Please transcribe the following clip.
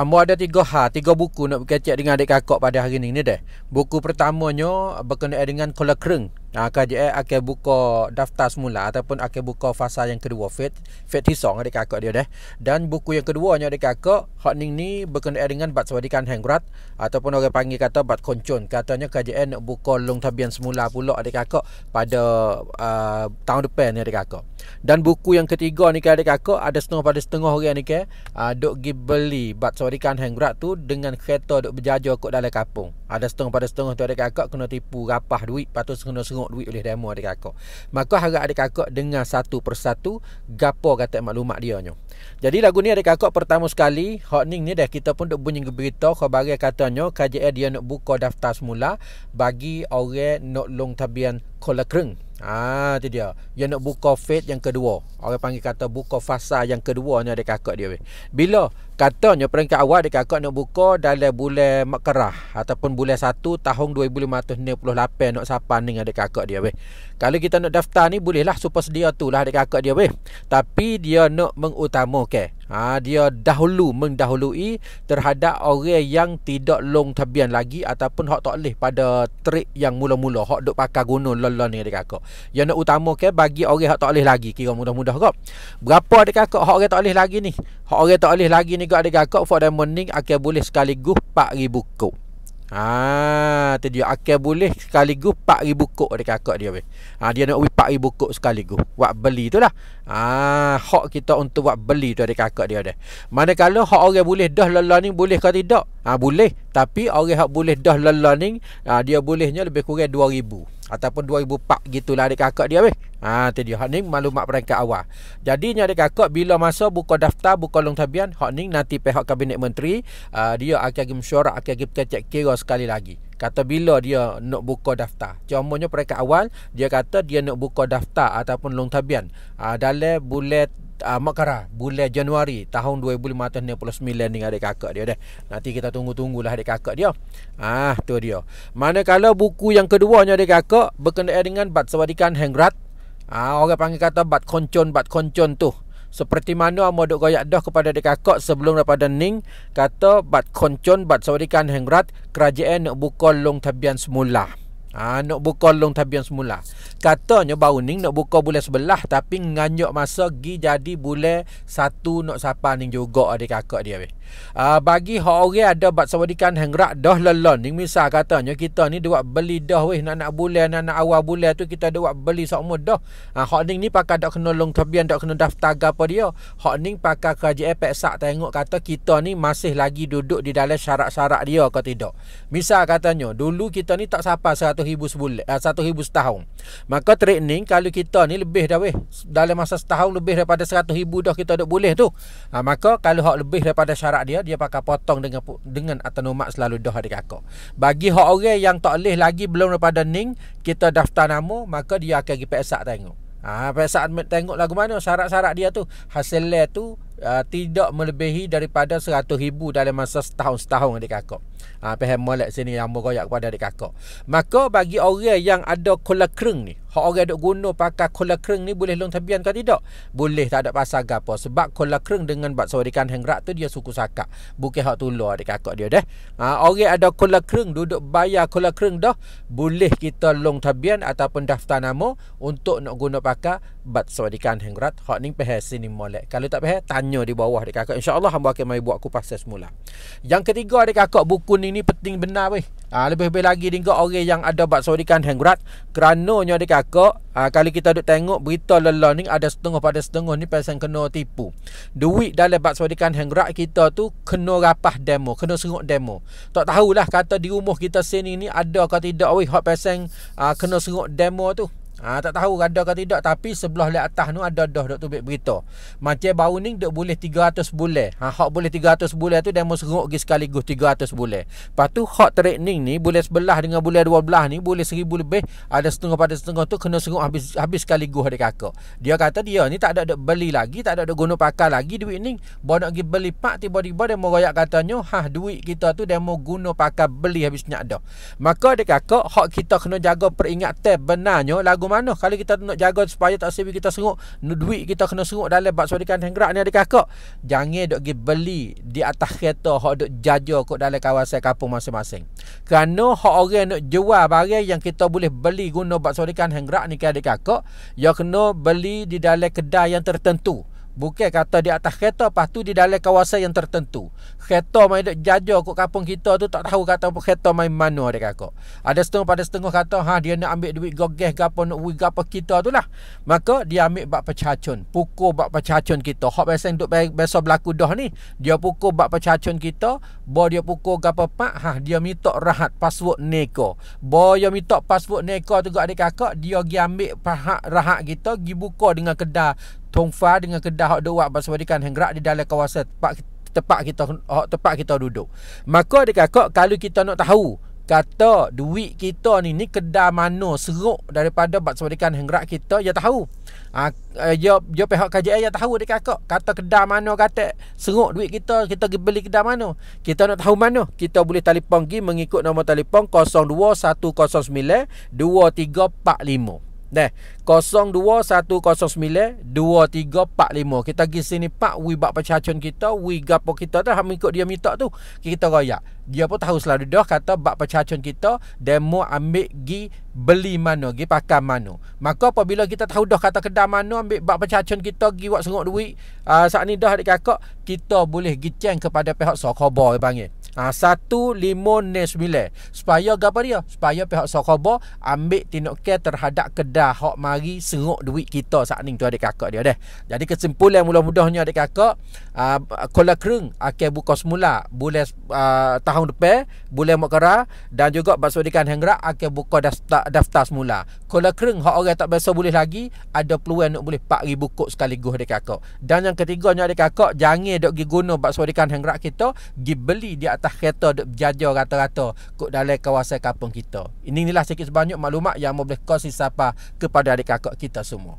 Ambo ada tiga buku nak berkecek dengan adik kakak pada hari ni deh. Buku pertamanya berkenaan dengan Kolakreng. KJL akan buka daftar semula ataupun akan buka fasa yang kedua, Fet Hisong adik kakak dia deh. Dan buku yang keduanya adik kakak hak ni berkenaan dengan bat sawadikan hangrat ataupun orang panggil kata bat koncon. Katanya KJL nak buka long tabian semula pula adik kakak pada tahun depan ni adik kakak. Dan buku yang ketiga ni adik kakak ada setengah orang ni duk pergi beli bat sawadikan hangrat tu dengan kereta duk berjaja kat dalam kampung. Ada setengah tu adik kakak kena tipu rapah duit, lepas tu kena duit oleh demo adik kakak. Maka harap adik kakak dengar satu persatu gapo kata maklumat dia nyo. Jadi lagu ni adik kakak pertama sekali hak ni dah kita pun duk bunyi berita khabar katanya KJL dia nak buka daftar semula bagi orang nak long tabian Kolakreng. Tu dia. Dia nak buka fase yang kedua. Orang panggil kata buka fasa yang kedua ni adik kakak dia. Bila katanya peringkat awal adik kakak nak buka dalam bulan Makerah ataupun bulan 1 tahun 2568 nak sapan ni adik kakak dia. Kalau kita nak daftar ni bolehlah supaya sedia tu lah adik kakak dia. Tapi dia nak mengutamakan. Dia mendahului terhadap orang yang tidak long tabian lagi ataupun hak tak boleh pada trik yang mula-mula hak duk pakai guna lala ni adik kakak. Yang nak utamakan bagi orang hak tak boleh lagi, kira mudah-mudah kau. Berapa adik kakak hak orang tak boleh lagi ni? Hak orang tak boleh lagi ni adik kakak for diamond akan boleh sekaligus 4,000 kod. Tu dia akan boleh sekaligus 4,000 kod adik kakak dia. Dia nak 4,000 kod sekaligus. Buat beli tu lah. Hak kita untuk buat beli tu adik kakak dia dah. Manakala hak orang boleh dah lala ni boleh ke tidak? Boleh. Tapi orang hak boleh dah lala ni dia bolehnya lebih kurang 2,000 ataupun 2,004 gitulah adik kakak dia tu dia. Hak ni maklumat peringkat awal. Jadinya adik kakak bila masa buka daftar, buka long tabian, hak ni nanti pihak kabinet menteri dia akan pergi mesyuarat, akan pergi kecek kira sekali lagi. Kata bila dia nak buka daftar. Contohnya peringkat awal dia kata dia nak buka daftar ataupun long tabian dalam bulan Makerah bulan Januari tahun 2569 ni adik kakak dia dah. Nanti kita tunggulah adik kakak dia. Tu dia. Manakala buku yang keduanya adik kakak berkenaan dengan bat sawadikan hangrat. Orang panggil kata bat koncon tu. Seperti mana amo duk goyak dah kepada adik kakak sebelum daripada ning kata bat koncon bat sawadikan hangrat kerajaan nak buka long tabian semula. Nak buka long tabian semula. Katanya baru ni nak buka bulan 11 tapi nganjak masa gi jadi bulan 1 nak sapa ni juga adik kakak dia. Bagi hak orang ada bat sawadikan hangrat dah lelon ni, misal katanya kita ni buat beli dah nak bulan nak awal bulan tu kita buat beli semua dah. Hak ni pakai dak kena long tabian, dak kena daftar gapo dia. Hak ni pakai kerajaan peksak tengok kata kita ni masih lagi duduk di dalam syarat-syarat dia ke tidak. Misal katanya dulu kita ni tak sapa 100,000 sebulan, 100,000 setahun. Maka training kalau kita ni lebih dah dalam masa setahun lebih daripada 100,000 dah kita dak boleh tu. Maka kalau hak lebih daripada syarat dia pakai potong dengan autonomat selalu dah adik kakak. Bagi hak orang yang tak boleh lagi belum daripada ning kita daftar nama, maka dia akan pergi peksak tengok. Peksak tengok lagu mana syarat-syarat dia tu. Hasilnya tu tidak melebihi daripada 100,000 dalam masa setahun adik kakak. Faham molek sini yang bergoyak kepada adik kakak. Maka bagi orang yang ada Kolakreng ni, hak orang duk guna pakai Kolakreng ni boleh long tabian ke tidak? Boleh, tak ada pasal gapo. Sebab Kolakreng dengan bat sawadikan hangrat tu dia suku sakak. Bukan hak tula adik kakak dia dah. Orang ada Kolakreng duduk bayar Kolakreng dah, boleh kita long tabian ataupun daftar nama untuk nak guna pakai bat sawadikan hangrat. Hak ni faham sini molek. Kalau tak faham tanya di bawah adik kakak. InsyaAllah hamba akan mai buat kupas semula. Yang ketiga adik kakak, buku ni penting benar lebih-lebih lagi dengan orang yang ada bat sawadikan hangrat. Kerananya adik kakak kalau kita duk tengok berita lala ni ada setengah ni pasal kena tipu. Duit dalam bat sawadikan hangrat kita tu kena rapah demo, kena seruk demo. Tak tahulah kata di rumah kita sini ni ada ke tidak hak pasal kena seruk demo tu. Tak tahu ada ke tidak, tapi sebelah le atas tu ada dah duk tubik berita. Macam baru ni duk boleh 300 bulan. Hak boleh 300 bulan tu demo seruk gi sekaligus 300 bulan. Lepas tu hak training ni bulan 11 dengan bulan 12 ni boleh 1,000 lebih. Ada setengah tu kena seruk habis sekaligus adik kakak. Dia kata dia ni tak ada duk beli lagi, tak ada duk guna pakai lagi duit ni. Baru nak pergi beli pak tiba-tiba demo royak katanya duit kita tu demo guna pakai beli habis nyak dah. Maka adik kakak hak kita kena jaga peringatan benarnya lagu mana kalau kita nak jaga supaya tak sibi kita seruk, duit kita kena seruk dalam bak suadikan hengrak ni adik kakak. Jangan dok pergi beli di atas kereta hok dok jaja kat dalam kawasan kampung masing-masing. Kerana hok orang nak jual barang yang kita boleh beli guna bak suadikan hengrak ni adik kakak, ya kena beli di dalam kedai yang tertentu. Bukan kata di atas kereta, lepas tu di dalam kawasan yang tertentu. Kereta main duk jaja kat kampung kita tu tak tahu kata kereta main mana adik kakak. Ada setengah kata dia nak ambil duit gogeh gapo nak wui gapo kita tu lah. Maka dia ambil bak pecacun, pukul bak pecacun kita. Hak biasa duk biasa berlaku dah ni. Dia pukul bak pecacun kita, bo dia pukul gapo pak, dia minta rahat password neko. Bo dia minta password neko tu adik kakak, dia pergi ambil rahat kita, pergi buka dengan kedai Tongfa dengan kedah hak duk buat bersawadikan hengrak di dalam kawasan tempat kita duduk. Maka adik kakak, kalau kita nak tahu kata duit kita ni kedai mana seruk daripada bersawadikan hengrak kita, ya tahu. Dia pihak KJL ya tahu adik kakak. Kata kedai mana kata seruk duit kita pergi beli kedai mana. Kita nak tahu mana? Kita boleh telefon pergi mengikut nombor telefon 02-109-2345. 02-109-2345. Kita pergi sini pak, wi bak pecacun kita, wi gapo kita tu, mengikut dia minta tu, kita royak. Dia pun tahu selalu dah kata bak pecacun kita, demo ambil gi beli mana, gi pakai mana. Maka apabila kita tahu dah kata kedai mana ambil bak pecacun kita, gi buat seruk duit, saat ni dah adik kakak, kita boleh gi ceng kepada pihak Sokoba panggil. 1509 supaya apa dia? Supaya pihak Sokoba ambil tindakan terhadap kedah hok mari seruk duit kita saat ni tu adik kakak dia dah. Jadi kesimpulan mudah-mudahnya adik kakak, Kuala Kreng akan buka semula bulan tahun depan, bulan Mokara, dan juga Bersawadikan Hengrak akan buka daftar semula. Kuala Kreng hok orang tak biasa boleh lagi, ada peluang nak boleh 4000 kok sekaligus adik kakak. Dan yang ketiganya adik kakak, jangan dok pergi guna Bersawadikan Hengrak kita, pergi beli di atas kereta duk jaja rata-rata kat dalam kawasan kampung kita. Inilah sikit sebanyak maklumat yang boleh kongsi sapa kepada adik kakak kita semua.